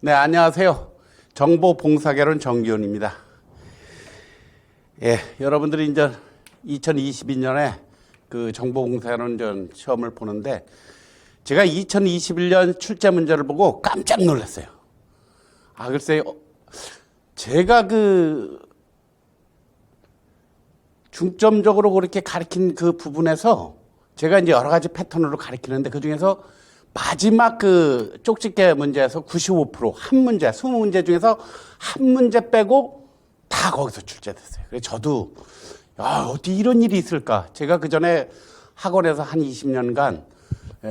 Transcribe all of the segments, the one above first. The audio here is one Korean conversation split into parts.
네, 안녕하세요. 정보봉사개론 정기훈입니다. 예, 여러분들이 이제 2022년에 그 정보봉사개론 시험을 보는데 제가 2021년 출제 문제를 보고 깜짝 놀랐어요. 글쎄요. 제가 중점적으로 그렇게 가르친 그 부분에서 제가 이제 여러 가지 패턴으로 가르치는데 그 중에서 마지막 쪽집게 문제에서 95% 한 문제, 20문제 중에서 한 문제 빼고 다 거기서 출제됐어요. 그래서 저도 어떻게 이런 일이 있을까? 제가 그 전에 학원에서 한 20년간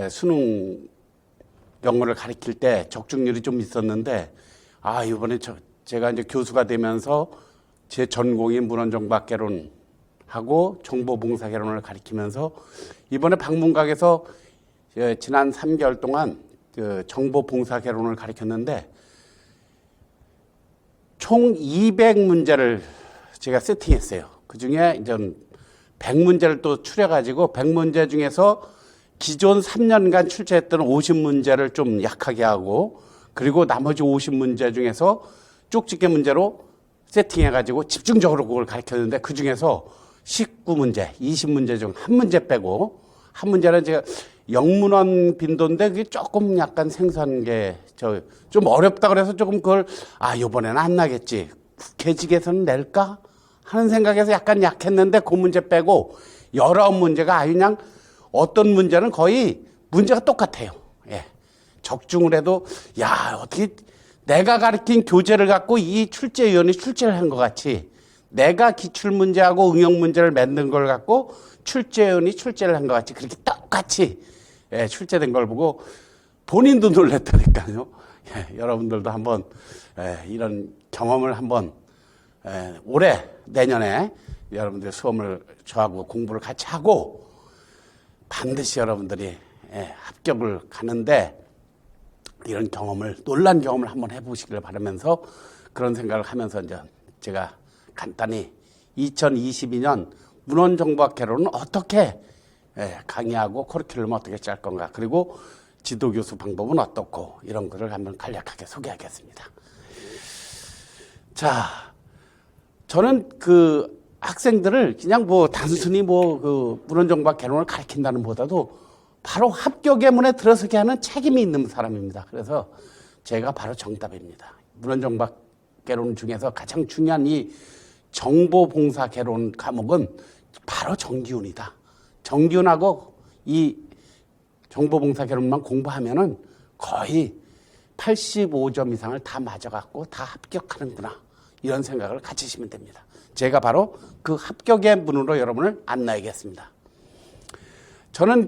수능 영어를 가르칠 때 적중률이 좀 있었는데 이번에 제가 이제 교수가 되면서 제 전공인 문헌정보학개론 하고 정보봉사개론을 가르치면서 이번에 방문각에서 지난 3개월 동안 정보봉사개론을 가르쳤는데 총 200문제를 제가 세팅했어요. 그 중에 이제 100문제를 또 추려가지고 100문제 중에서 기존 3년간 출제했던 50문제를 좀 약하게 하고 그리고 나머지 50문제 중에서 쪽집게 문제로 세팅해가지고 집중적으로 그걸 가르쳤는데 그 중에서 19문제, 20문제 중 한 문제 빼고 한 문제는 제가 영문원 빈도인데 그게 조금 약간 생소한 게 좀 어렵다 그래서 조금 그걸 이번에는 안 나겠지. 국회직에서는 낼까? 하는 생각에서 약간 약했는데 그 문제 빼고 19문제가 그냥 어떤 문제는 거의 문제가 똑같아요. 예. 적중을 해도 어떻게 내가 가르친 교재를 갖고 이 출제위원이 출제를 한 것 같이 내가 기출문제하고 응용문제를 만든 걸 갖고 출제위원이 출제를 한 것 같이 그렇게 똑같이 출제된 걸 보고 본인도 놀랐다니까요. 여러분들도 한번 이런 경험을 한번 올해 내년에 여러분들 수험을 저하고 공부를 같이 하고 반드시 여러분들이 합격을 가는데 이런 놀란 경험을 한번 해보시길 바라면서 그런 생각을 하면서 이제 제가 간단히 2022년 문헌정보학개론은 어떻게 강의하고 커리큘럼을 어떻게 짤 건가 그리고 지도교수 방법은 어떻고 이런 거를 한번 간략하게 소개하겠습니다. 자, 저는 학생들을 그냥 단순히 문헌정보학개론을 가르친다는 보다도 바로 합격의 문에 들어서게 하는 책임이 있는 사람입니다. 그래서 제가 바로 정답입니다. 문헌정보학개론 중에서 가장 중요한 이 정보봉사개론 과목은 바로 정기훈이다. 정기훈하고 이 정보봉사개론만 공부하면은 거의 85점 이상을 다 맞아갖고 다 합격하는구나. 이런 생각을 가지시면 됩니다. 제가 바로 그 합격의 문으로 여러분을 안내하겠습니다. 저는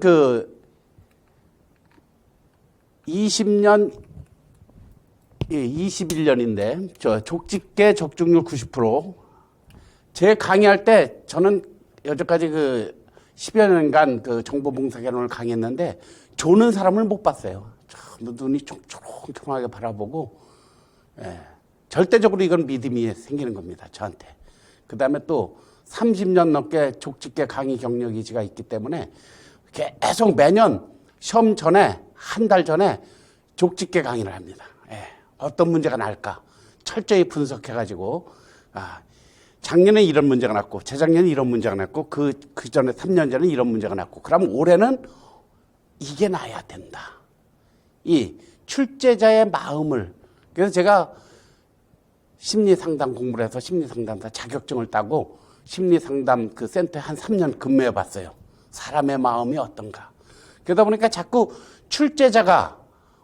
21년인데, 족집게 적중률 90%. 제 강의할 때 저는 여태까지 10여 년간 정보봉사개론을 강의했는데, 조는 사람을 못 봤어요. 눈이 초롱초롱하게 바라보고, 절대적으로 이건 믿음이 생기는 겁니다. 저한테. 그 다음에 또 30년 넘게 족집게 강의 경력이 제가 있기 때문에 계속 매년 시험 전에, 한 달 전에 족집게 강의를 합니다. 어떤 문제가 날까? 철저히 분석해가지고, 작년에 이런 문제가 났고, 재작년에 이런 문제가 났고, 그 전에 3년 전에 이런 문제가 났고, 그럼 올해는 이게 나야 된다. 이 출제자의 마음을, 그래서 제가 심리상담 공부를 해서 심리상담사 자격증을 따고 심리상담 센터에 한 3년 근무해 봤어요. 사람의 마음이 어떤가. 그러다 보니까 자꾸 출제자가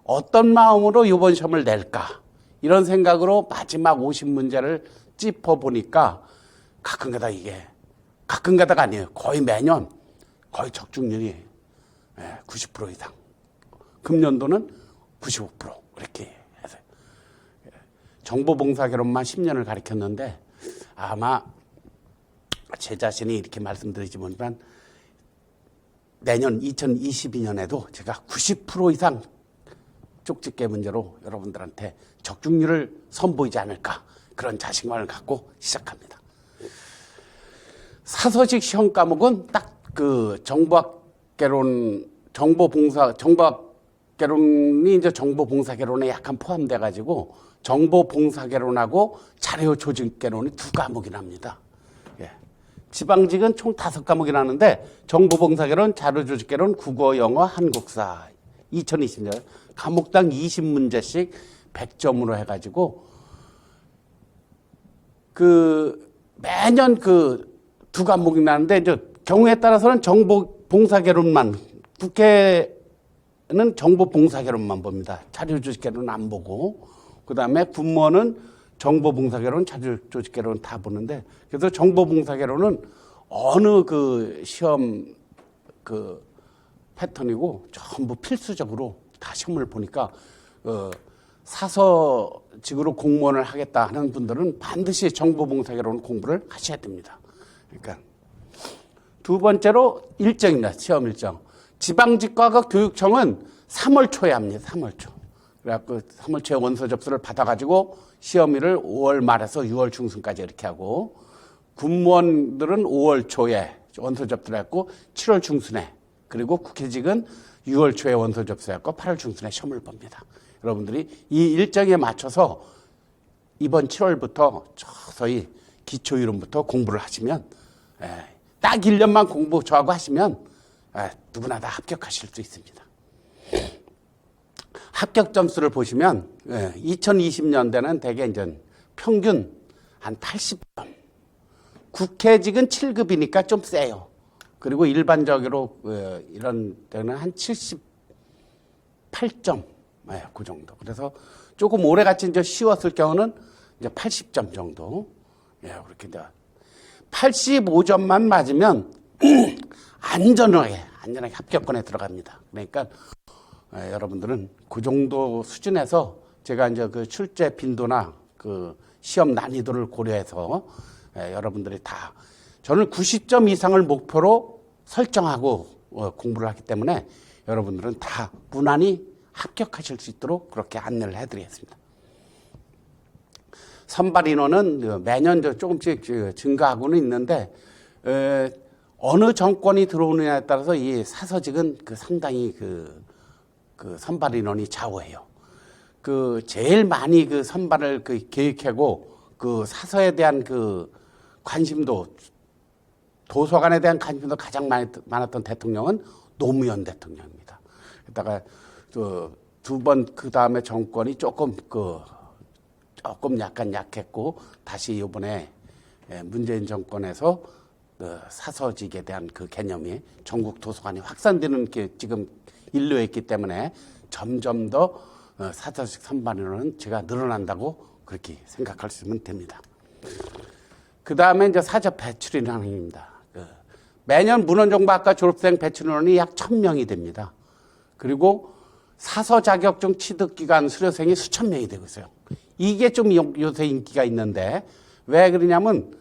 어떤 마음으로 이번 시험을 낼까. 이런 생각으로 마지막 50문제를 짚어보니까 가끔가다가 아니에요. 거의 매년 거의 적중률이 90% 이상. 금년도는 95% 이렇게 해서 정보봉사개론만 10년을 가르쳤는데 아마 제 자신이 이렇게 말씀드리지만 내년 2022년에도 제가 90% 이상 쪽집게 문제로 여러분들한테 적중률을 선보이지 않을까 그런 자신감을 갖고 시작합니다. 사서식 시험 과목은 딱 정보학개론, 정보봉사, 개론이 이제 정보봉사개론에 약간 포함돼 가지고 정보봉사개론하고 자료조직개론이 두 과목이 납니다. 예. 지방직은 총 5과목이 나는데 정보봉사개론, 자료조직개론, 국어, 영어, 한국사 2020년 과목당 20문제씩 100점으로 해가지고 매년 두 과목이 나는데 이제 경우에 따라서는 정보봉사개론만 국회는 정보봉사개론만 봅니다. 자료조직개론은 안 보고 그다음에 군무원은 정보봉사개론, 자료조직개론 다 보는데 그래서 정보봉사개론은 어느 시험 패턴이고 전부 필수적으로 다 시험을 보니까 사서직으로 공무원을 하겠다 하는 분들은 반드시 정보봉사개론 공부를 하셔야 됩니다. 그러니까 두 번째로 일정입니다. 시험 일정. 지방직과가 교육청은 3월 초에 합니다. 3월 초. 그래갖고 3월 초에 원서 접수를 받아가지고 시험일을 5월 말에서 6월 중순까지 이렇게 하고 군무원들은 5월 초에 원서 접수를 했고 7월 중순에 그리고 국회직은 6월 초에 원서 접수했고 8월 중순에 시험을 봅니다. 여러분들이 이 일정에 맞춰서 이번 7월부터 서서히 기초이론부터 공부를 하시면 딱 1년만 공부 저하고 하시면 누구나 다 합격하실 수 있습니다. 합격 점수를 보시면 2020년대는 대개 이제 평균 한 80점. 국회직은 7급이니까 좀 세요. 그리고 일반적으로 이런 데는 한 78점. 그 정도. 그래서 조금 오래같이 이제 쉬웠을 경우는 이제 80점 정도. 그렇게 돼. 85점만 맞으면 안전하게 합격권에 들어갑니다. 그러니까 여러분들은 그 정도 수준에서 제가 이제 출제 빈도나 시험 난이도를 고려해서 여러분들이 다 저는 90점 이상을 목표로 설정하고 공부를 하기 때문에 여러분들은 다 무난히 합격하실 수 있도록 그렇게 안내를 해드리겠습니다. 선발 인원은 매년 조금씩 증가하고는 있는데 어느 정권이 들어오느냐에 따라서 이 사서직은 상당히 선발 인원이 좌우해요. 제일 많이 선발을 계획하고 사서에 대한 관심도 도서관에 대한 관심도 가장 많았던 대통령은 노무현 대통령입니다. 게다가 두 번 그 다음에 정권이 조금 약간 약했고 다시 이번에 문재인 정권에서 사서직에 대한 개념이 전국 도서관이 확산되는 게 지금 인류에 있기 때문에 점점 더 사서직 선발 인원은 제가 늘어난다고 그렇게 생각하시면 됩니다. 그 다음에 이제 사적 배출 인원입니다. 매년 문헌정보학과 졸업생 배출 인원이 약 1000명이 됩니다. 그리고 사서 자격증 취득기간 수료생이 수천 명이 되고 있어요. 이게 좀 요새 인기가 있는데 왜 그러냐면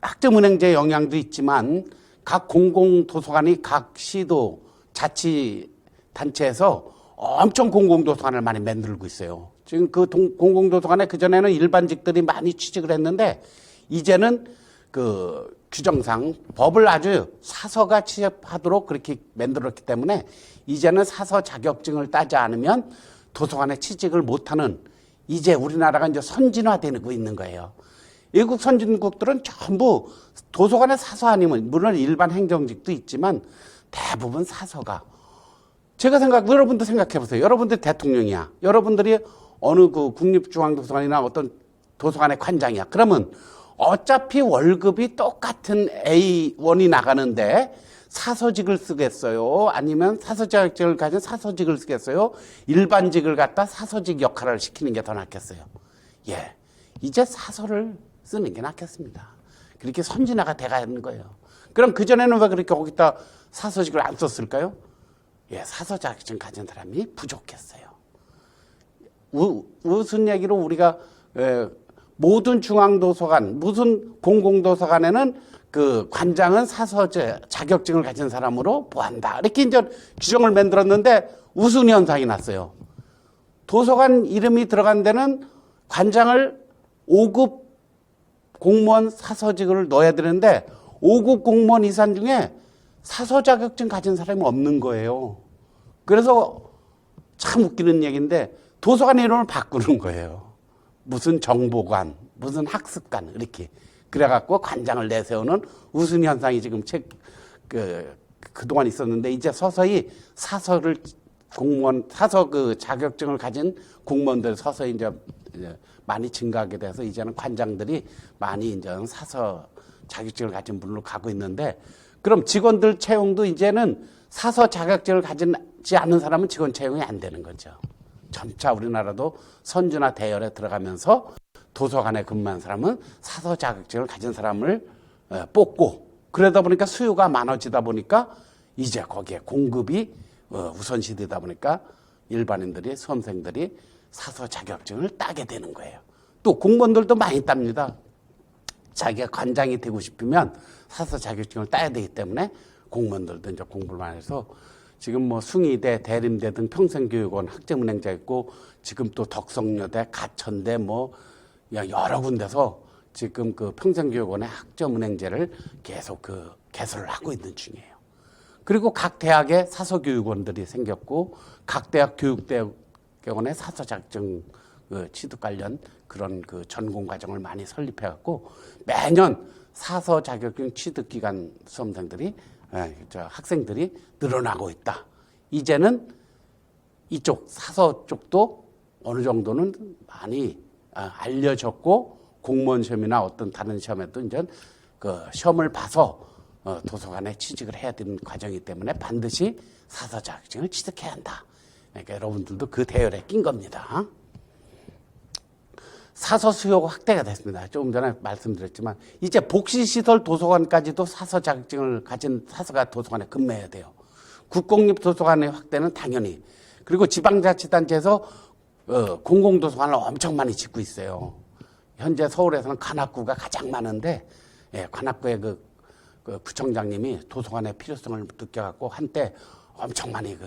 학점은행제 영향도 있지만 각 공공도서관이 각 시도 자치단체에서 엄청 공공도서관을 많이 만들고 있어요. 지금 공공도서관에 그전에는 일반직들이 많이 취직을 했는데 이제는 규정상 법을 아주 사서가 취업하도록 그렇게 만들었기 때문에 이제는 사서 자격증을 따지 않으면 도서관에 취직을 못하는 이제 우리나라가 이제 선진화되고 있는 거예요. 외국 선진국들은 전부 도서관에 사서 아니면 물론 일반 행정직도 있지만 대부분 사서가 제가 여러분도 생각해 보세요. 여러분들 대통령이야. 여러분들이 어느 국립중앙도서관이나 어떤 도서관의 관장이야. 그러면 어차피 월급이 똑같은 A1이 나가는데 사서직을 쓰겠어요? 아니면 사서 자격증을 가진 사서직을 쓰겠어요? 일반직을 갖다 사서직 역할을 시키는 게 더 낫겠어요? 이제 사서를 쓰는 게 낫겠습니다. 그렇게 선진화가 돼가는 거예요. 그럼 그전에는 왜 그렇게 거기다 사서직을 안 썼을까요? 사서 자격증 가진 사람이 부족했어요. 무슨 얘기로 우리가 모든 중앙도서관, 무슨 공공도서관에는 관장은 사서 자격증을 가진 사람으로 보한다. 이렇게 이제 규정을 만들었는데 우스운 현상이 났어요. 도서관 이름이 들어간 데는 관장을 5급 공무원 사서직을 넣어야 되는데 5급 공무원 이상 중에 사서 자격증 가진 사람이 없는 거예요. 그래서 참 웃기는 얘기인데 도서관 이름을 바꾸는 거예요. 무슨 정보관, 무슨 학습관 이렇게 그래갖고 관장을 내세우는 웃음 현상이 지금 그동안 있었는데 이제 서서히 사서를 공무원 사서 그 자격증을 가진 공무원들 서서히 이제 많이 증가하게 돼서 이제는 관장들이 많이 이제 사서 자격증을 가진 분으로 가고 있는데 그럼 직원들 채용도 이제는 사서 자격증을 가지지 않은 사람은 직원 채용이 안 되는 거죠. 점차 우리나라도 선주나 대열에 들어가면서 도서관에 근무한 사람은 사서 자격증을 가진 사람을 뽑고 그러다 보니까 수요가 많아지다 보니까 이제 거기에 공급이 우선시되다 보니까 일반인들이 수험생들이 사서 자격증을 따게 되는 거예요. 또 공무원들도 많이 땁니다. 자기가 관장이 되고 싶으면 사서 자격증을 따야 되기 때문에 공무원들도 이제 공부를 많이 해서 지금 뭐 숭의대, 대림대 등 평생교육원 학점은행자 있고 지금 또 덕성여대, 가천대 뭐 여러 군데서 지금 그 평생교육원의 학점은행제를 계속 개설을 하고 있는 중이에요. 그리고 각 대학에 사서교육원들이 생겼고 각 대학 교육대학원에 사서 자격증 취득 관련 그런 그 전공 과정을 많이 설립해 갖고 매년 사서 자격증 취득 기간 수험생들이 학생들이 늘어나고 있다. 이제는 이쪽 사서 쪽도 어느 정도는 많이 알려졌고 공무원 시험이나 어떤 다른 시험에도 이제 그 시험을 봐서 도서관에 취직을 해야 되는 과정이기 때문에 반드시 사서 자격증을 취득해야 한다. 그러니까 여러분들도 그 대열에 낀 겁니다. 사서 수요가 확대가 됐습니다. 조금 전에 말씀드렸지만 이제 복지시설 도서관까지도 사서 자격증을 가진 사서가 도서관에 근무해야 돼요. 국공립도서관의 확대는 당연히 그리고 지방자치단체에서 공공도서관을 엄청 많이 짓고 있어요. 현재 서울에서는 관악구가 가장 많은데 관악구의 그 구청장님이 도서관의 필요성을 느껴갖고 한때 엄청 많이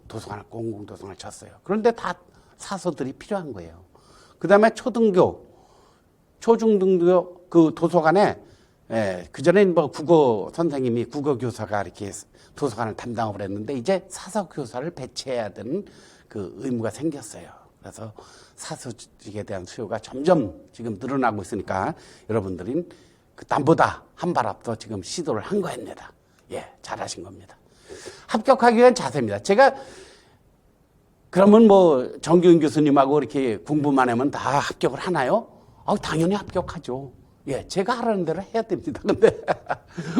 도서관을 공공도서관을 쳤어요. 그런데 다 사서들이 필요한 거예요. 그 다음에 초등교, 초중등교 그 도서관에 그전엔 뭐 국어 선생님이 국어 교사가 이렇게 도서관을 담당을 했는데 이제 사서 교사를 배치해야 되는 그 의무가 생겼어요. 그래서 사서직에 대한 수요가 점점 지금 늘어나고 있으니까 여러분들은 그 남보다 한 발 앞서 지금 시도를 한 거입니다. 잘하신 겁니다. 합격하기 위한 자세입니다. 제가 그러면 뭐 정규인 교수님하고 이렇게 공부만 하면 다 합격을 하나요? 당연히 합격하죠. 제가 하라는 대로 해야 됩니다. 근데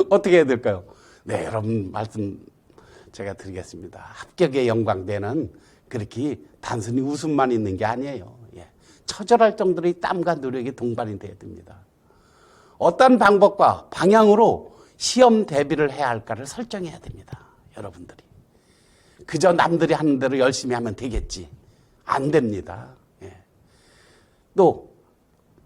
어떻게 해야 될까요? 네, 여러분 말씀 제가 드리겠습니다. 합격의 영광대는 그렇게 단순히 웃음만 있는 게 아니에요. 처절할 정도의 땀과 노력이 동반이 돼야 됩니다. 어떤 방법과 방향으로 시험 대비를 해야 할까를 설정해야 됩니다. 여러분들이. 그저 남들이 하는 대로 열심히 하면 되겠지. 안 됩니다. 또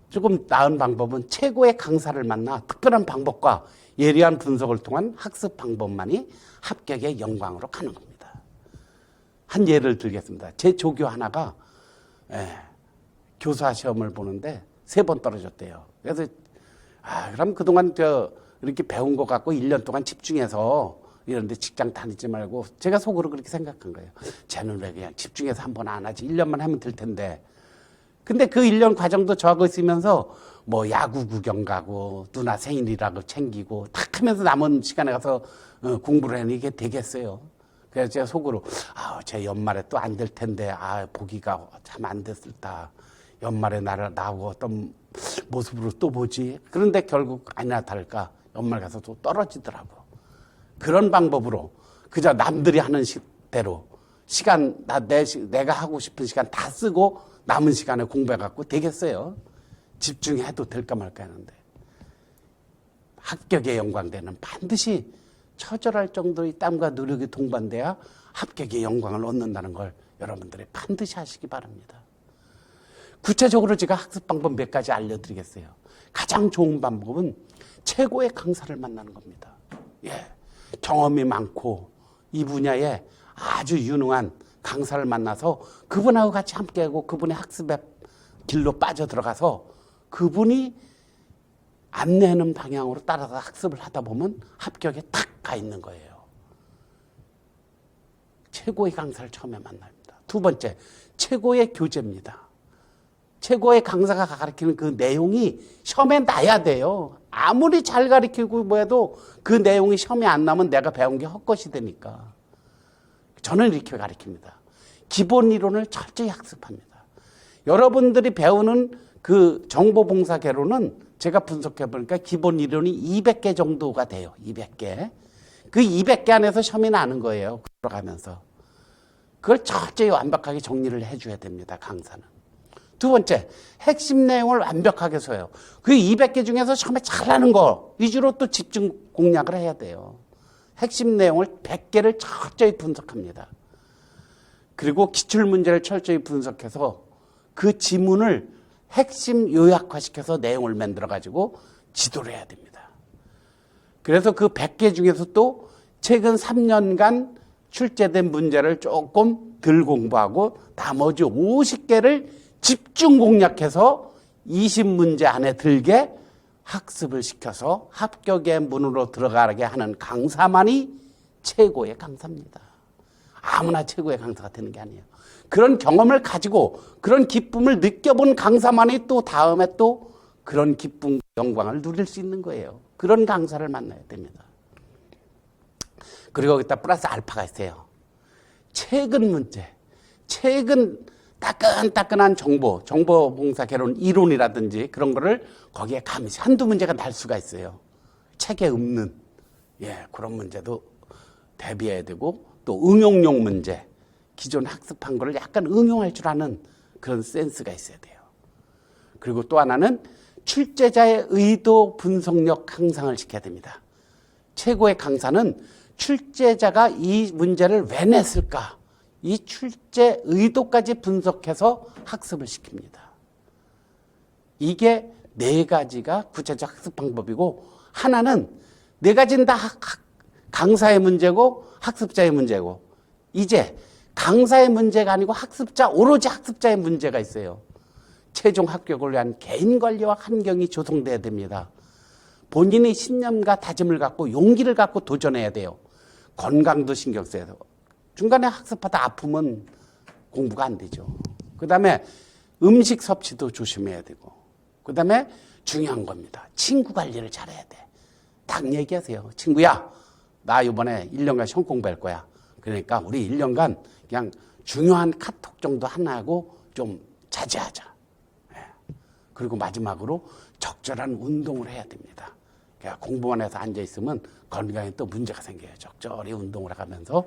조금 나은 방법은 최고의 강사를 만나 특별한 방법과 예리한 분석을 통한 학습 방법만이 합격의 영광으로 가는 겁니다. 한 예를 들겠습니다. 제 조교 하나가 교사 시험을 보는데 3번 떨어졌대요. 그래서 그럼 그동안 이렇게 배운 것 갖고 1년 동안 집중해서 이런데 직장 다니지 말고 제가 속으로 그렇게 생각한 거예요. 쟤는 왜 그냥 집중해서 한 번 안 하지? 1년만 하면 될 텐데. 근데 그 1년 과정도 저하고 있으면서 뭐 야구 구경 가고 누나 생일이라고 챙기고 탁 하면서 남은 시간에 가서 공부를 하는 이게 되겠어요. 그래서 제가 속으로 제 연말에 또 안 될 텐데 보기가 참 안 됐을다. 연말에 나하고 어떤 모습으로 또 보지. 그런데 결국 아니나 다를까 연말 가서 또 떨어지더라고. 그런 방법으로 그저 남들이 하는 대로 시간 내가 하고 싶은 시간 다 쓰고 남은 시간에 공부해갖고 되겠어요. 집중해도 될까 말까 하는데 합격의 영광대는 반드시 처절할 정도의 땀과 노력이 동반돼야 합격의 영광을 얻는다는 걸 여러분들이 반드시 하시기 바랍니다. 구체적으로 제가 학습 방법 몇 가지 알려드리겠어요. 가장 좋은 방법은 최고의 강사를 만나는 겁니다. 경험이 많고 이 분야에 아주 유능한 강사를 만나서 그분하고 같이 함께하고 그분의 학습의 길로 빠져들어가서 그분이 안내하는 방향으로 따라서 학습을 하다 보면 합격에 탁 가 있는 거예요. 최고의 강사를 처음에 만납니다. 두 번째, 최고의 교재입니다. 최고의 강사가 가르치는 그 내용이 시험에 나야 돼요. 아무리 잘 가르치고 뭐 해도 그 내용이 시험에 안 나면 내가 배운 게 헛것이 되니까. 저는 이렇게 가르칩니다. 기본 이론을 철저히 학습합니다. 여러분들이 배우는 그 정보봉사개론은 제가 분석해 보니까 기본 이론이 200개 정도가 돼요. 200개. 그 200개 안에서 시험이 나는 거예요. 들어가면서. 그걸 철저히 완벽하게 정리를 해줘야 됩니다. 강사는. 두 번째, 핵심 내용을 완벽하게 써요. 그 200개 중에서 시험에 잘하는 거 위주로 또 집중 공략을 해야 돼요. 핵심 내용을 100개를 철저히 분석합니다. 그리고 기출문제를 철저히 분석해서 그 지문을 핵심 요약화시켜서 내용을 만들어가지고 지도를 해야 됩니다. 그래서 그 100개 중에서 또 최근 3년간 출제된 문제를 조금 덜 공부하고 나머지 50개를 집중 공략해서 20문제 안에 들게 학습을 시켜서 합격의 문으로 들어가게 하는 강사만이 최고의 강사입니다. 아무나 최고의 강사가 되는 게 아니에요. 그런 경험을 가지고 그런 기쁨을 느껴본 강사만이 또 다음에 또 그런 기쁨, 영광을 누릴 수 있는 거예요. 그런 강사를 만나야 됩니다. 그리고 여기다 플러스 알파가 있어요. 최근 문제, 최근 따끈따끈한 정보봉사개론 이론이라든지 그런 거를 거기에 가미시 한두 문제가 날 수가 있어요. 책에 없는 그런 문제도 대비해야 되고 또 응용용 문제, 기존 학습한 거를 약간 응용할 줄 아는 그런 센스가 있어야 돼요. 그리고 또 하나는 출제자의 의도 분석력 향상을 시켜야 됩니다. 최고의 강사는 출제자가 이 문제를 왜 냈을까? 이 출제 의도까지 분석해서 학습을 시킵니다. 이게 네 가지가 구체적 학습 방법이고 하나는 네 가지는 다 강사의 문제고 학습자의 문제고 이제 강사의 문제가 아니고 오로지 학습자의 문제가 있어요. 최종 합격을 위한 개인 관리와 환경이 조성돼야 됩니다. 본인의 신념과 다짐을 갖고 용기를 갖고 도전해야 돼요. 건강도 신경 써야 돼요. 중간에 학습하다 아프면 공부가 안 되죠. 그 다음에 음식 섭취도 조심해야 되고 그 다음에 중요한 겁니다. 친구 관리를 잘해야 돼. 딱 얘기하세요. 친구야, 나 이번에 1년간 시험 공부할 거야. 그러니까 우리 1년간 그냥 중요한 카톡 정도 하나 하고 좀 자제하자. 그리고 마지막으로 적절한 운동을 해야 됩니다. 그러니까 공부만 해서 앉아있으면 건강에 또 문제가 생겨요. 적절히 운동을 하면서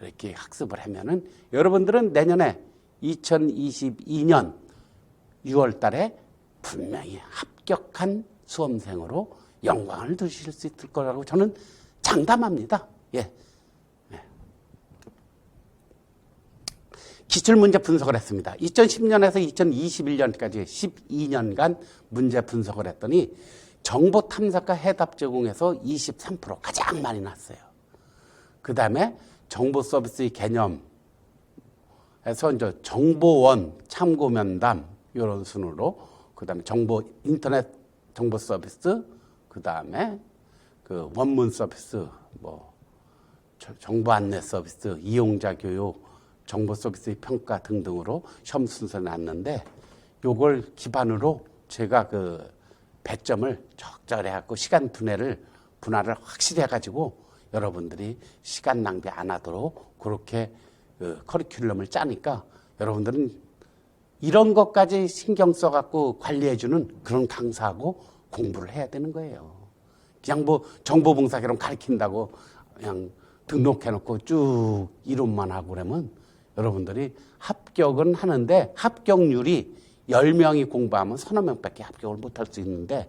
이렇게 학습을 하면은 여러분들은 내년에 2022년 6월 달에 분명히 합격한 수험생으로 영광을 누리실 수 있을 거라고 저는 장담합니다. 기출문제 분석을 했습니다. 2010년에서 2021년까지 12년간 문제 분석을 했더니 정보 탐색과 해답 제공에서 23% 가장 많이 났어요. 그 다음에 정보 서비스의 개념에서 이제 정보원, 참고면담 이런 순으로 그 다음에 인터넷 정보 서비스, 그 다음에 그 원문 서비스, 정보 안내 서비스, 이용자 교육, 정보 서비스의 평가 등등으로 시험 순서 났는데 요걸 기반으로 제가 그 배점을 적절히 해갖고 시간 분할을 확실히 해가지고 여러분들이 시간 낭비 안 하도록 그렇게 그 커리큘럼을 짜니까 여러분들은 이런 것까지 신경 써갖고 관리해주는 그런 강사하고 공부를 해야 되는 거예요. 그냥 정보봉사개론 가르친다고 그냥 등록해놓고 쭉 이론만 하고 그러면 여러분들이 합격은 하는데 합격률이 10명이 공부하면 서너 명밖에 합격을 못할 수 있는데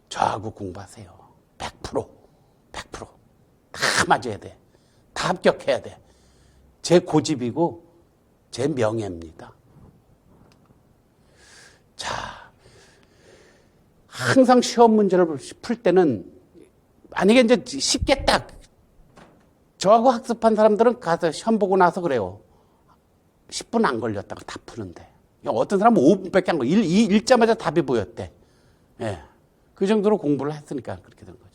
저하고 공부하세요. 100%. 다 맞아야 돼. 다 합격해야 돼. 제 고집이고 제 명예입니다. 자, 항상 시험 문제를 풀 때는 만약에 이제 쉽게 딱 저하고 학습한 사람들은 가서 시험 보고 나서 그래요. 10분 안 걸렸다고 다 푸는데. 어떤 사람은 5분밖에 안 걸려. 읽자마자 답이 보였대. 그 정도로 공부를 했으니까 그렇게 된 거죠.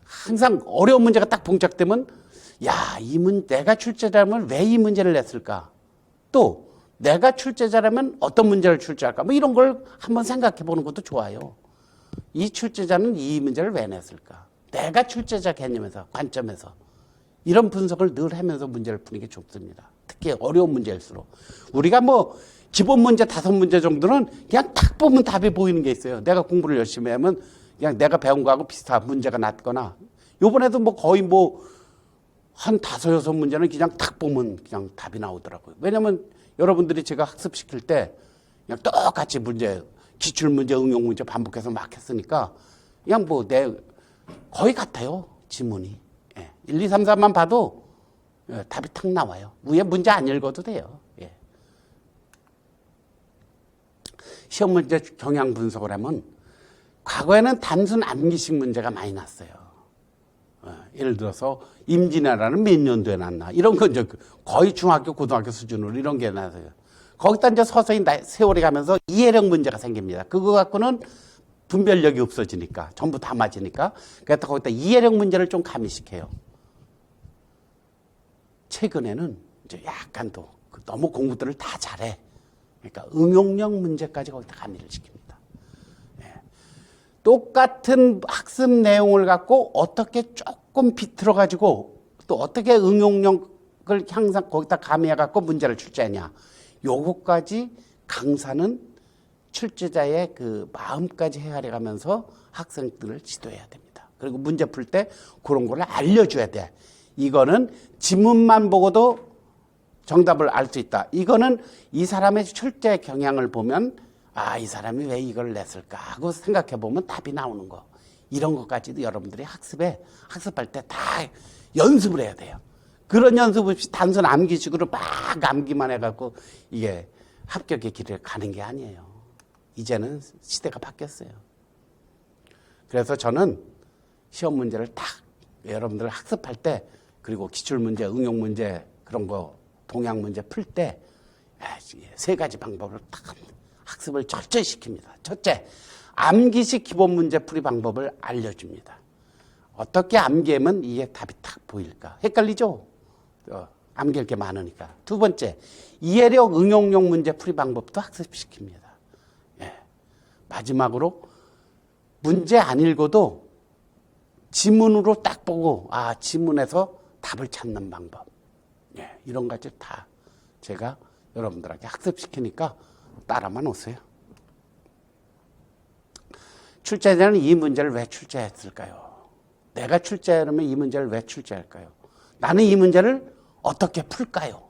항상 어려운 문제가 딱 봉착되면 야, 내가 출제자라면 왜 이 문제를 냈을까? 또 내가 출제자라면 어떤 문제를 출제할까? 뭐 이런 걸 한번 생각해 보는 것도 좋아요. 이 출제자는 이 문제를 왜 냈을까? 내가 출제자 개념에서, 관점에서 이런 분석을 늘 하면서 문제를 푸는 게 좋습니다. 특히 어려운 문제일수록. 우리가 뭐 기본 문제 5문제 정도는 그냥 딱 보면 답이 보이는 게 있어요. 내가 공부를 열심히 하면 그냥 내가 배운 거하고 비슷한 문제가 낫거나, 요번에도 뭐 거의 뭐 한 5, 6문제는 그냥 딱 보면 그냥 답이 나오더라고요. 왜냐면 여러분들이 제가 학습시킬 때 그냥 똑같이 문제, 기출문제, 응용문제 반복해서 막 했으니까 그냥 뭐 거의 같아요. 지문이. 1, 2, 3, 4만 봐도 답이 탁 나와요. 위에 문제 안 읽어도 돼요. 시험 문제 경향 분석을 하면 과거에는 단순 암기식 문제가 많이 났어요. 예를 들어서 임진왜란은 몇 년도에 났나 이런 건 이제 거의 중학교 고등학교 수준으로 이런 게 나서요. 거기다 이제 서서히 세월이 가면서 이해력 문제가 생깁니다. 그거 갖고는 분별력이 없어지니까 전부 다 맞으니까 그래서 거기다 이해력 문제를 좀 가미시켜요. 최근에는 이제 약간 또 너무 공부들을 다 잘해. 그러니까 응용력 문제까지 거기다 가미를 시킵니다. 똑같은 학습 내용을 갖고 어떻게 조금 비틀어가지고 또 어떻게 응용력을 항상 거기다 가미해갖고 문제를 출제하냐. 요거까지 강사는 출제자의 그 마음까지 헤아려가면서 학생들을 지도해야 됩니다. 그리고 문제 풀 때 그런 걸 알려줘야 돼. 이거는 지문만 보고도 정답을 알 수 있다. 이거는 이 사람의 출제 경향을 보면 아, 이 사람이 왜 이걸 냈을까 하고 생각해 보면 답이 나오는 거. 이런 것까지도 여러분들이 학습할 때 다 연습을 해야 돼요. 그런 연습 없이 단순 암기식으로 막 암기만 해갖고 이게 합격의 길을 가는 게 아니에요. 이제는 시대가 바뀌었어요. 그래서 저는 시험 문제를 딱 여러분들 학습할 때 그리고 기출문제, 응용문제 그런 거 동양 문제 풀 때 3가지 방법을 딱 학습을 철저히 시킵니다. 첫째, 암기식 기본 문제 풀이 방법을 알려줍니다. 어떻게 암기하면 이게 답이 딱 보일까? 헷갈리죠? 암기할 게 많으니까. 두 번째, 이해력 응용용 문제 풀이 방법도 학습시킵니다. 마지막으로 문제 안 읽어도 지문으로 딱 보고 지문에서 답을 찾는 방법. 이런 가지 다 제가 여러분들에게 학습시키니까 따라만 오세요. 출제자는 이 문제를 왜 출제했을까요? 내가 출제하려면 이 문제를 왜 출제할까요? 나는 이 문제를 어떻게 풀까요?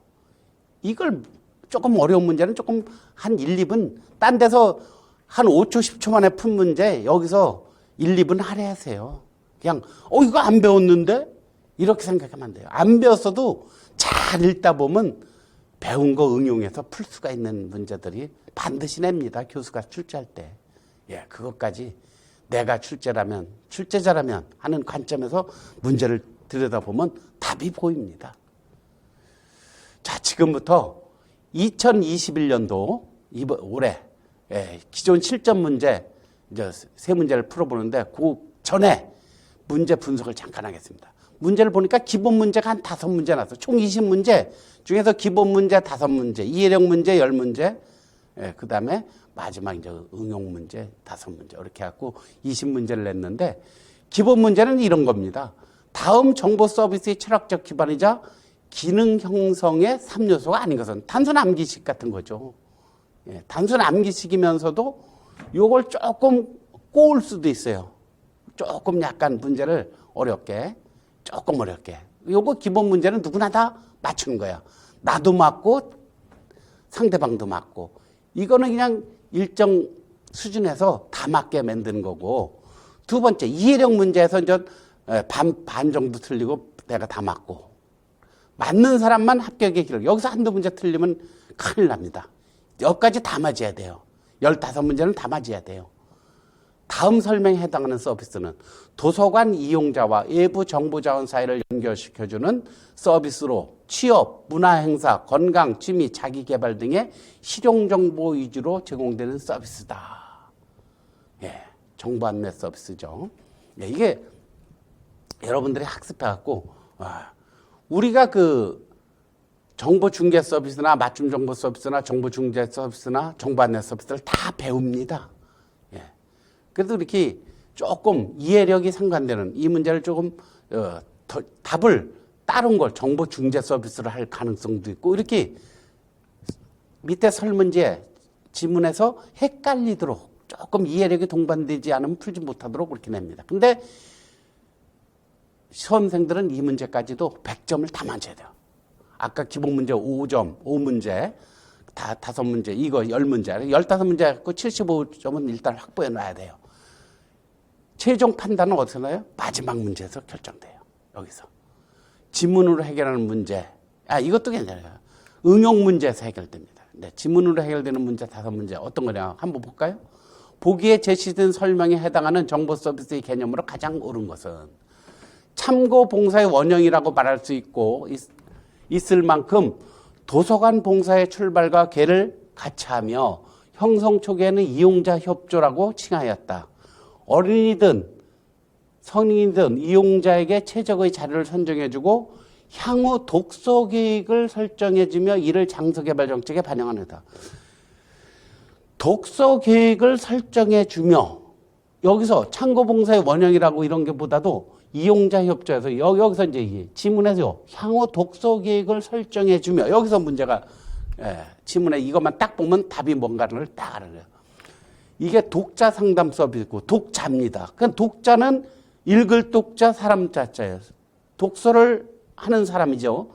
이걸 조금 어려운 문제는 조금 한 1, 2분, 딴 데서 한 5초, 10초 만에 푼 문제 여기서 1, 2분 할애하세요. 그냥 이거 안 배웠는데? 이렇게 생각하면 안 돼요. 안 배웠어도 잘 읽다 보면 배운 거 응용해서 풀 수가 있는 문제들이 반드시 냅니다. 교수가 출제할 때. 그것까지 내가 출제자라면 하는 관점에서 문제를 들여다보면 답이 보입니다. 자, 지금부터 2021년도 올해 기존 실전 문제 이제 3문제를 풀어보는데 그 전에 문제 분석을 잠깐 하겠습니다. 문제를 보니까 기본 문제가 한 5문제 나왔어요. 총 20문제 중에서 기본 문제 5문제, 이해력 문제 10문제, 그 다음에 마지막 이제 응용 문제 5문제 이렇게 해갖고 20문제를 냈는데 기본 문제는 이런 겁니다. 다음 정보 서비스의 철학적 기반이자 기능 형성의 3요소가 아닌 것은 단순 암기식 같은 거죠. 단순 암기식이면서도 요걸 조금 꼬을 수도 있어요. 조금 약간 문제를 조금 어렵게. 요거 기본 문제는 누구나 다 맞추는 거야. 나도 맞고 상대방도 맞고. 이거는 그냥 일정 수준에서 다 맞게 만드는 거고. 두 번째, 이해력 문제에서 이제 반 정도 틀리고 내가 다 맞고. 맞는 사람만 합격의 길. 여기서 한두 문제 틀리면 큰일 납니다. 여기까지 다 맞아야 돼요. 15문제는 다 맞아야 돼요. 다음 설명에 해당하는 서비스는 도서관 이용자와 외부 정보자원 사이를 연결시켜주는 서비스로 취업, 문화행사, 건강, 취미, 자기개발 등의 실용정보 위주로 제공되는 서비스다. 정보 안내 서비스죠. 이게 여러분들이 학습해갖고 우리가 그 정보 중개 서비스나 맞춤 정보 서비스나 정보 중개 서비스나 정보 안내 서비스를 다 배웁니다. 예. 그래도 이렇게 조금 이해력이 상관되는 이 문제를 조금 답을 다른 걸 정보 중개 서비스를 할 가능성도 있고 이렇게 밑에 설문지에 지문에서 헷갈리도록 조금 이해력이 동반되지 않으면 풀지 못하도록 그렇게 냅니다. 근데 시험생들은 이 문제까지도 100점을 다 맞춰야 돼요. 아까 기본 문제 5점, 5문제, 다 5문제, 이거 10문제, 15문제 갖고 75점은 일단 확보해 놔야 돼요. 최종 판단은 어디서 나요? 마지막 문제에서 결정돼요. 여기서. 지문으로 해결하는 문제. 이것도 괜찮아요. 응용 문제에서 해결됩니다. 네, 지문으로 해결되는 문제 5문제. 어떤 거냐? 한번 볼까요? 보기에 제시된 설명에 해당하는 정보 서비스의 개념으로 가장 옳은 것은 참고 봉사의 원형이라고 말할 수 있고 있을 만큼 도서관 봉사의 출발과 개를 같이 하며 형성 초기에는 이용자 협조라고 칭하였다. 어린이든 성인이든 이용자에게 최적의 자료를 선정해주고 향후 독서 계획을 설정해주며 이를 장소개발 정책에 반영하는다. 독서 계획을 설정해주며 여기서 참고봉사의 원형이라고 이런 게 보다도 이용자 협조에서 여기서 이제 지문에서 향후 독서 계획을 설정해주며 여기서 문제가 지문에 이것만 딱 보면 답이 뭔가를 딱 알아요. 이게 독자 상담 서비스고 독자입니다. 그러니까 독자는 읽을 독자 사람 자자예요. 독서를 하는 사람이죠.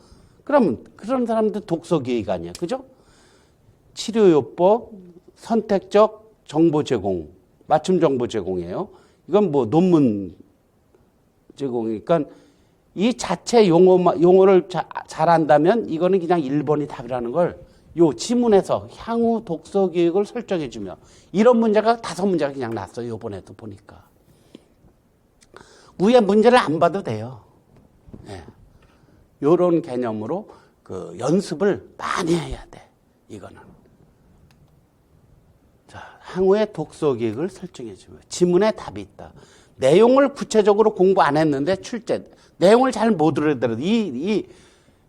그러면 그런 사람들 독서 계획 아니야. 그죠? 치료요법, 선택적 정보 제공, 맞춤 정보 제공이에요. 이건 뭐 논문 제공이니까 이 자체 용어를 잘 안다면 이거는 그냥 1번이 답이라는 걸 요 지문에서 향후 독서 계획을 설정해 주며 이런 문제가 5문제가 그냥 났어요. 요번에도 보니까. 위에 문제를 안 봐도 돼요. 예. 요런 개념으로 그 연습을 많이 해야 돼. 이거는. 자, 향후에 독서 계획을 설정해 주며 지문에 답이 있다. 내용을 구체적으로 공부 안 했는데 출제 내용을 잘 모르더라도 이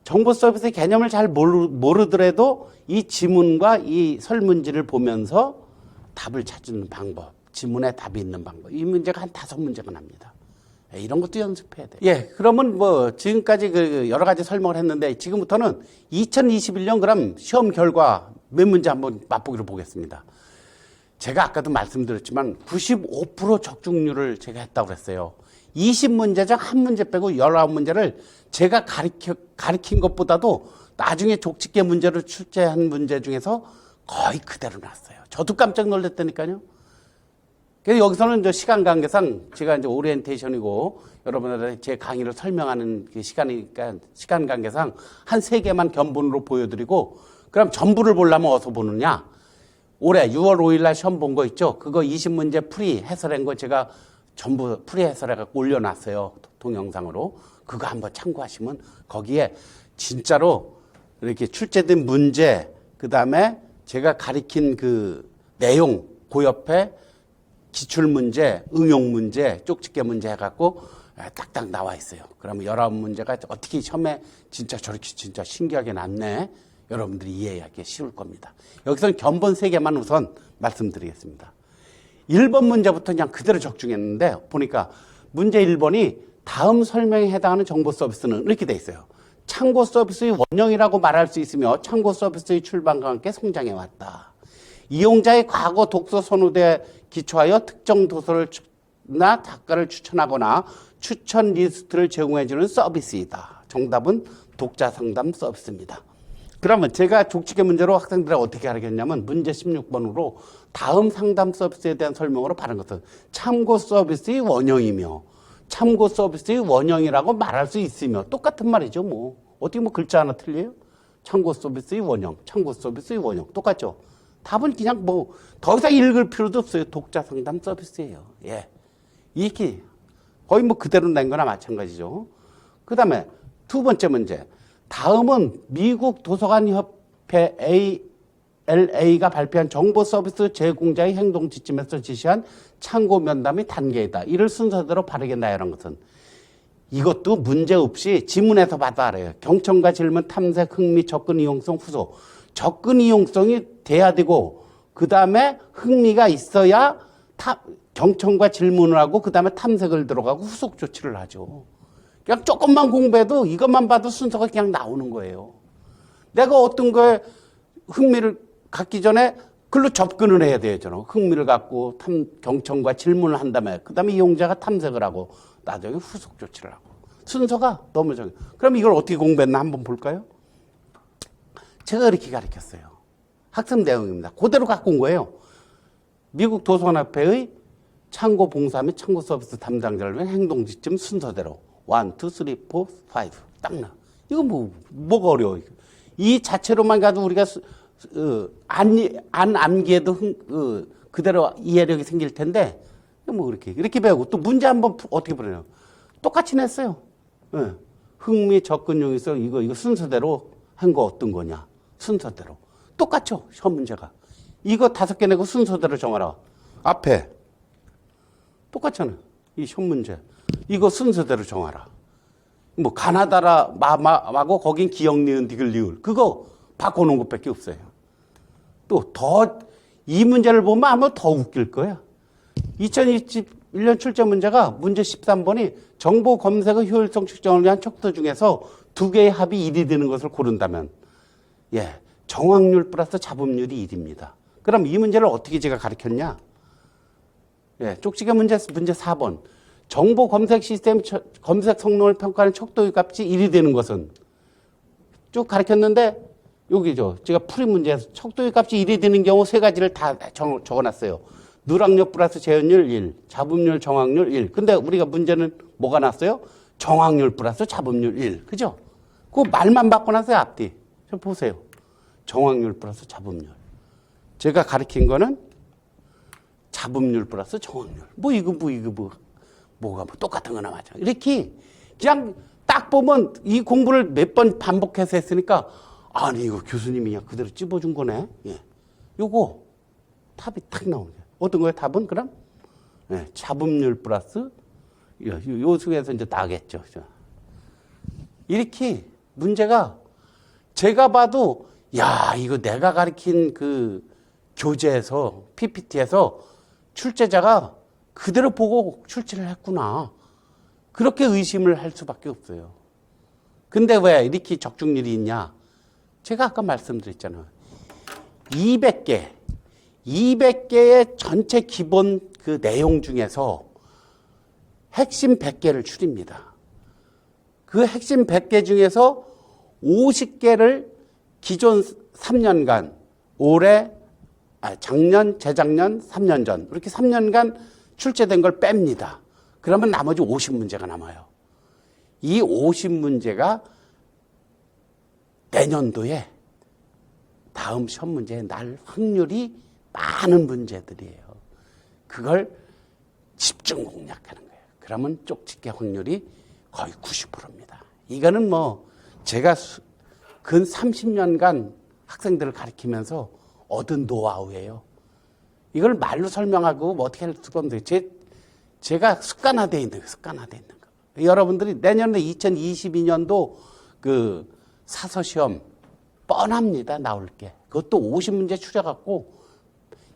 정보 서비스의 개념을 잘 모르더라도 이 지문과 이 설문지를 보면서 답을 찾는 방법, 지문에 답이 있는 방법, 이 문제가 한 5문제가 납니다. 이런 것도 연습해야 돼요. 예, 그러면 뭐 지금까지 그 여러 가지 설명을 했는데 지금부터는 2021년 그럼 시험 결과 몇 문제 한번 맛보기로 보겠습니다. 제가 아까도 말씀드렸지만 95% 적중률을 제가 했다고 그랬어요. 20문제 중 한 문제 빼고 19문제를 제가 가르친 것보다도 나중에 족집게 문제를 출제한 문제 중에서 거의 그대로 났어요. 저도 깜짝 놀랐다니까요. 그래서 여기서는 이제 시간 관계상 제가 이제 오리엔테이션이고 여러분들한테 제 강의를 설명하는 그 시간이니까 시간 관계상 한 3개만 견본으로 보여드리고 그럼 전부를 보려면 어디서 보느냐? 올해 6월 5일 날 시험 본 거 있죠? 그거 20문제 풀이 해설한 거 제가 전부 풀이 해설해갖고 올려놨어요. 동영상으로. 그거 한번 참고하시면 거기에 진짜로 이렇게 출제된 문제, 그 다음에 제가 가리킨 그 내용, 그 옆에 기출문제, 응용문제, 쪽집게 문제 해갖고 딱딱 나와 있어요. 그러면 19문제가 어떻게 시험에 진짜 저렇게 진짜 신기하게 났네. 여러분들이 이해하기 쉬울 겁니다. 여기서는 견본 3개만 우선 말씀드리겠습니다. 1번 문제부터 그냥 그대로 적중했는데 보니까 문제 1번이 다음 설명에 해당하는 정보 서비스는 이렇게 돼 있어요. 참고 서비스의 원형이라고 말할 수 있으며 참고 서비스의 출발과 함께 성장해 왔다. 이용자의 과거 독서 선호도에 기초하여 특정 도서나 작가를 추천하거나 추천 리스트를 제공해주는 서비스이다. 정답은 독자 상담 서비스입니다. 그러면 제가 족집게 문제로 학생들을 어떻게 가르쳤냐면 문제 16번으로 다음 상담 서비스에 대한 설명으로 바른 것은 참고 서비스의 원형이며 참고 서비스의 원형이라고 말할 수 있으며 똑같은 말이죠. 뭐 어떻게 뭐 글자 하나 틀려요? 참고 서비스의 원형, 참고 서비스의 원형 똑같죠. 답은 그냥 뭐 더 이상 읽을 필요도 없어요. 독자 상담 서비스예요. 예, 이렇게 거의 뭐 그대로 낸 거나 마찬가지죠. 그 다음에 2번째 문제. 다음은 미국 도서관협회 ALA가 발표한 정보 서비스 제공자의 행동 지침에서 지시한 참고 면담의 단계이다. 이를 순서대로 바르게 나열한 것은 이것도 문제 없이 지문에서 봐도 알아요. 경청과 질문, 탐색, 흥미, 접근, 이용성, 후속. 접근 이용성이 돼야 되고 그 다음에 흥미가 있어야 경청과 질문을 하고 그 다음에 탐색을 들어가고 후속 조치를 하죠. 그냥 조금만 공부해도 이것만 봐도 순서가 그냥 나오는 거예요. 내가 어떤 거에 흥미를 갖기 전에 글로 접근을 해야 되잖아. 흥미를 갖고 경청과 질문을 한 다음에 그 다음에 이용자가 탐색을 하고 나중에 후속 조치를 하고 순서가 너무 정해. 그럼 이걸 어떻게 공부했나 한번 볼까요? 제가 이렇게 가르쳤어요. 학습 내용입니다. 그대로 갖고 온 거예요. 미국 도서관협회의 창고 봉사 및 창고 서비스 담당자를 위한 행동 지침 순서대로 1, 2, 3, 4, 5 딱 나. 이거 뭐가 어려워. 이 자체로만 가도 우리가 안 암기해도 그대로 이해력이 생길 텐데 뭐 이렇게 배우고 또 문제 한번 어떻게 풀어요? 똑같이 냈어요. 네. 흥미 접근용에서 이거 순서대로 한 거 어떤 거냐? 순서대로 똑같죠. 시험 문제가 이거 5개 내고 순서대로 정하라. 앞에 똑같잖아요. 이 시험 문제 이거 순서대로 정하라. 뭐 가나다라 마고 거긴 기역 니은 디귿 리을 그거 바꿔놓은 것밖에 없어요. 또 이 문제를 보면 아마 더 웃길 거야. 2021년 출제 문제가 문제 13번이 정보 검색의 효율성 측정을 위한 척도 중에서 2개의 합이 1이 되는 것을 고른다면 정확률 플러스 잡음률이 1입니다. 그럼 이 문제를 어떻게 제가 가르쳤냐? 쪽지게 문제 4번. 정보 검색 시스템 검색 성능을 평가하는 척도의 값이 1이 되는 것은 쭉 가르쳤는데 여기죠. 제가 풀이 문제에서 척도의 값이 1이 되는 경우 3가지를 다 적어놨어요. 누락력 플러스 재현율 1, 잡음률, 정확률 1. 근데 우리가 문제는 뭐가 났어요? 정확률 플러스 잡음률 1. 그죠? 그 말만 바꿔놨어요, 앞뒤. 좀 보세요. 정확률 플러스 잡음률. 제가 가르친 거는 잡음률 플러스 정확률. 뭐가 똑같은 거나 맞아. 이렇게 그냥 딱 보면 이 공부를 몇 번 반복해서 했으니까 아니 이거 교수님이 그냥 그대로 찝어준 거네. 요거 답이 탁 나오죠. 어떤 거예요? 답은 그럼 잡음률 플러스 요 속에서 이제 나겠죠. 이렇게 문제가 제가 봐도 이거 내가 가르친 그 교재에서 PPT에서 출제자가 그대로 보고 출제를 했구나. 그렇게 의심을 할 수밖에 없어요. 근데 왜 이렇게 적중률이 있냐? 제가 아까 말씀드렸잖아요. 200개의 전체 기본 그 내용 중에서 핵심 100개를 추립니다. 그 핵심 100개 중에서 50개를 기존 3년간 작년, 재작년, 3년 전 이렇게 3년간 출제된 걸 뺍니다. 그러면 나머지 50문제가 남아요. 이 50문제가 내년도에 다음 시험 문제에 날 확률이 많은 문제들이에요. 그걸 집중 공략하는 거예요. 그러면 쪽집게 확률이 거의 90%입니다. 이거는 제가 근 30년간 학생들을 가르치면서 얻은 노하우예요. 이걸 말로 설명하고 어떻게 할 수가 없는데 제가 습관화되어 있는 거. 여러분들이 내년에 2022년도 그 사서시험 뻔합니다. 나올 게. 그것도 50문제 추려갖고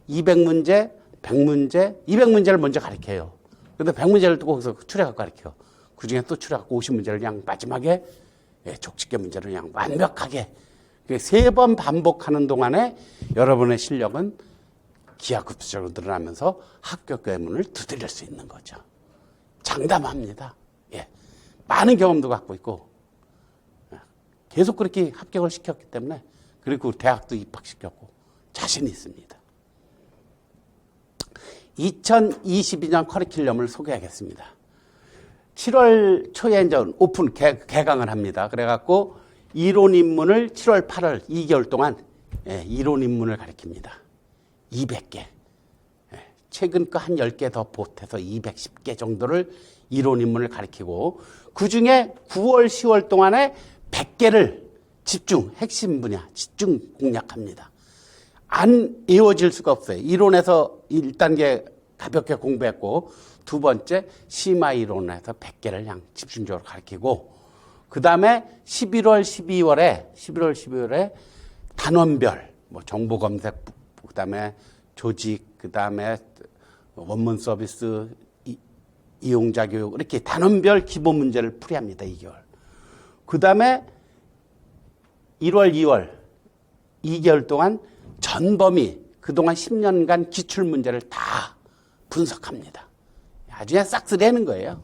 200문제, 100문제, 200문제를 먼저 가르쳐요. 근데 100문제를 또 거기서 추려갖고 가르쳐. 그 중에 또 추려갖고 50문제를 그냥 마지막에 족집게 문제를 그냥 완벽하게 3번 반복하는 동안에 여러분의 실력은 기하급수적으로 늘어나면서 합격 괴문을 두드릴 수 있는 거죠. 장담합니다. 많은 경험도 갖고 있고 계속 그렇게 합격을 시켰기 때문에 그리고 대학도 입학시켰고 자신이 있습니다. 2022년 커리큘럼을 소개하겠습니다. 7월 초에 이제 오픈 개강을 합니다. 그래갖고 이론 입문을 7월, 8월 2개월 동안 이론 입문을 가르칩니다. 200개. 최근 거 한 10개 더 보태서 210개 정도를 이론 입문을 가르치고 그중에 9월, 10월 동안에 100개를 핵심 분야, 집중 공략합니다. 안 이어질 수가 없어요. 이론에서 1단계 가볍게 공부했고 두 번째 심화 이론에서 100개를 그냥 집중적으로 가르치고 그 다음에 11월, 12월에 단원별 뭐 정보 검색, 그 다음에 조직, 그 다음에 원문 서비스, 이용자 교육 이렇게 단원별 기본 문제를 풀이합니다. 2개월. 그 다음에 1월, 2월 2개월 동안 전범위 그동안 10년간 기출 문제를 다 분석합니다. 나중에 싹쓸이하는 거예요.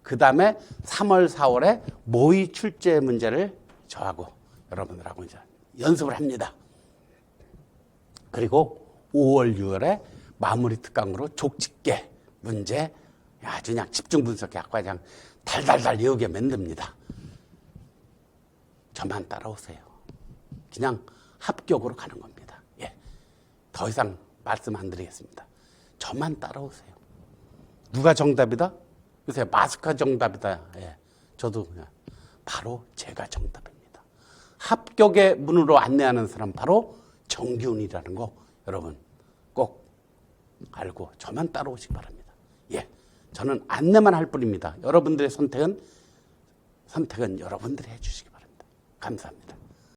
그 다음에 3월, 4월에 모의 출제 문제를 저하고 여러분들하고 이제 연습을 합니다. 그리고 5월, 6월에 마무리 특강으로 족집게 문제 아주 그냥 집중 분석해갖고 그냥 달달달 외우게 만듭니다. 저만 따라오세요. 그냥 합격으로 가는 겁니다. 예. 더 이상 말씀 안 드리겠습니다. 저만 따라오세요. 누가 정답이다? 요새 마스크가 정답이다. 예. 저도 그냥 바로 제가 정답입니다. 합격의 문으로 안내하는 사람 바로 정기훈이라는 거 여러분 꼭 알고 저만 따라오시기 바랍니다. 예. 저는 안내만 할 뿐입니다. 여러분들의 선택은 여러분들이 해주시기 바랍니다. 감사합니다.